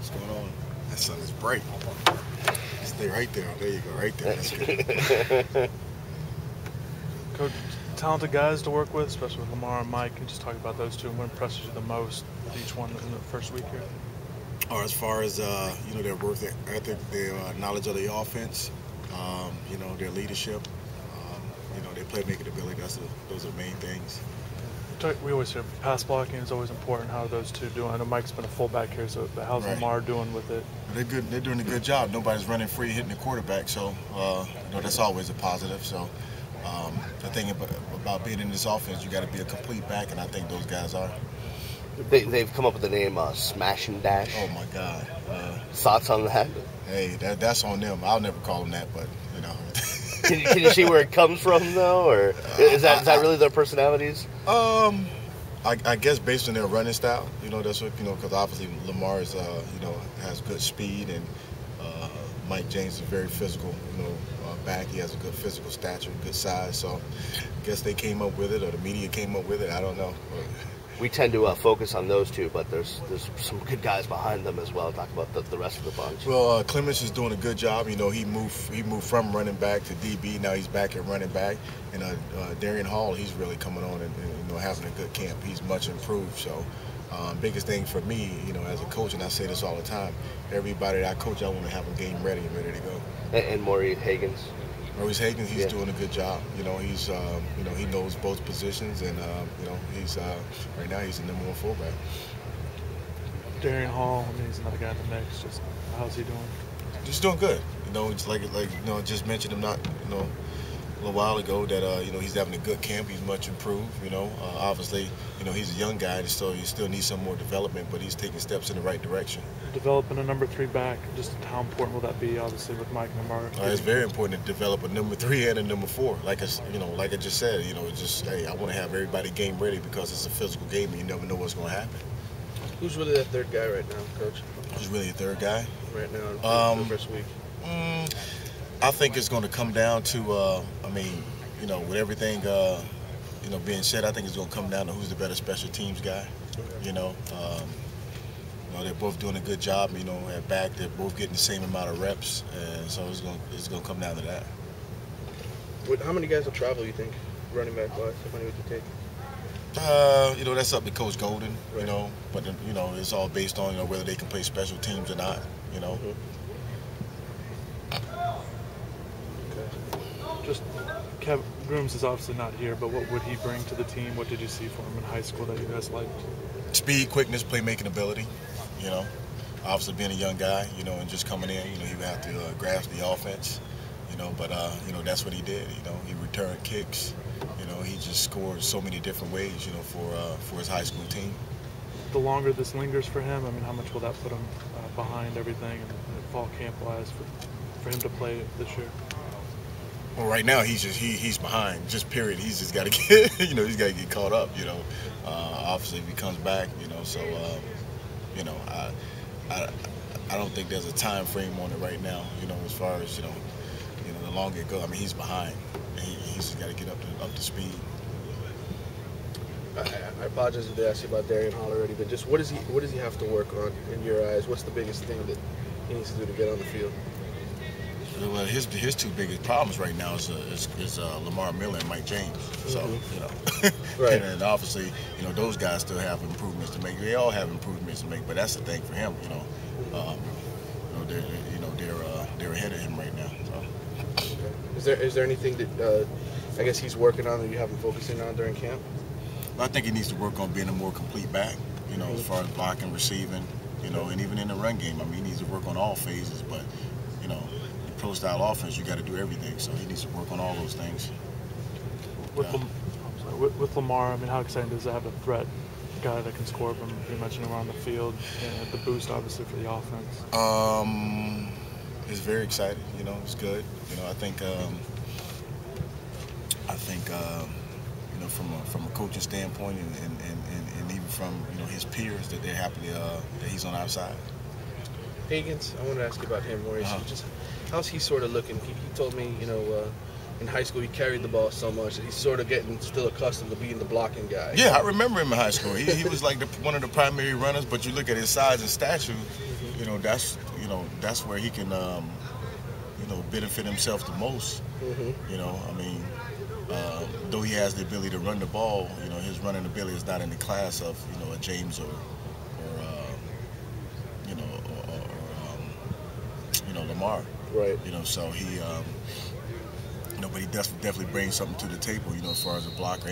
What's going on? That sun is bright. Stay right there. There you go, right there. That's good. Coach, talented guys to work with, especially with Lamar and Mike, and just talk about those two and what impresses you the most with each one in the first week here. Or as far as their work ethic, their knowledge of the offense, their leadership, their playmaking ability. Those are the main things. We always hear pass blocking is always important. How are those two doing? I know Mike's been a fullback here, so how's Lamar doing with it? They're good. They're doing a good job. Nobody's running free, hitting the quarterback, so that's always a positive. So the thing about being in this offense, you got to be a complete back, and I think those guys are. They've come up with the name Smash and Dash. Oh my God! Thoughts on that? Hey, that's on them. I'll never call them that, but you know. Can you see where it comes from though, or is that really their personalities? I guess based on their running style, that's what because obviously Lamar is has good speed, and Mike James is very physical, back. He has a good physical stature, good size. So I guess they came up with it, or the media came up with it. I don't know. We tend to focus on those two, but there's some good guys behind them as well. Talk about the rest of the bunch. Well, Clemens is doing a good job. He moved from running back to DB. Now he's back at running back. And Darian Hall, he's really coming on and having a good camp. He's much improved. So biggest thing for me, as a coach, and I say this all the time, everybody that I coach, I want to have them game ready and ready to go. And Maurice Higgins. Maurice Higgins, he's doing a good job. He's he knows both positions, and he's right now he's the #1 fullback. Darian Hall, he's another guy in the mix. Just how's he doing? He's doing good. It's like just mentioned him not a little while ago that he's having a good camp. He's much improved. Obviously he's a young guy, so he still needs some more development, but he's taking steps in the right direction. Developing a #3 back, just how important will that be? Obviously with Mike and Lamar. It's very important to develop a #3 and a #4. Like I just said, it's just hey, I want to have everybody game ready because it's a physical game and you never know what's going to happen. Who's really that third guy right now, Coach? Who's really a third guy right now in the first week? I think it's going to come down to, with everything, being said, I think it's going to come down to who's the better special teams guy. They're both doing a good job. At back, they're both getting the same amount of reps, and so it's going to come down to that. How many guys will travel? You think, running back wise? How many would you take? That's up to Coach Golden. Right. But it's all based on whether they can play special teams or not. Just Kev Grooms is obviously not here, but what would he bring to the team? What did you see from him in high school that you guys liked? Speed, quickness, playmaking ability. Obviously being a young guy, and just coming in, he would have to grasp the offense. But that's what he did. He returned kicks. He just scored so many different ways, for his high school team. The longer this lingers for him, how much will that put him behind everything and fall camp wise for him to play this year? Well, right now he's behind. Just period. He's just got to get he's got to get caught up. Obviously if he comes back, so I don't think there's a time frame on it right now. As far as the longer it goes, he's behind. He's just got to get up to speed. I apologize if they asked you about Darian Hall already, but just what does he have to work on in your eyes? What's the biggest thing that he needs to do to get on the field? Well, his two biggest problems right now is Lamar Miller and Mike James. So right. And obviously those guys still have improvements to make. They all have improvements to make, but that's the thing for him. They're ahead of him right now. So. Okay. Is there anything that I guess he's working on that you have him focusing on during camp? I think he needs to work on being a more complete back. As far as blocking, receiving, and even in the run game. He needs to work on all phases, but pro-style offense, you got to do everything. So he needs to work on all those things. With Lamar, how exciting does it have a threat guy that can score from pretty much anywhere on the field, and the boost obviously for the offense? It's very exciting. It's good. I think from a coaching standpoint and even from his peers that they're happy that he's on our side. Higgins, I want to ask you about him, Maurice. Just how's he sort of looking? He told me, in high school he carried the ball so much that he's sort of getting still accustomed to being the blocking guy. Yeah, I remember him in high school. He was like one of the primary runners, but you look at his size and stature, that's where he can benefit himself the most. I mean, though he has the ability to run the ball, his running ability is not in the class of a James or Lamar. Right. So he but he definitely brings something to the table, as far as a blocker.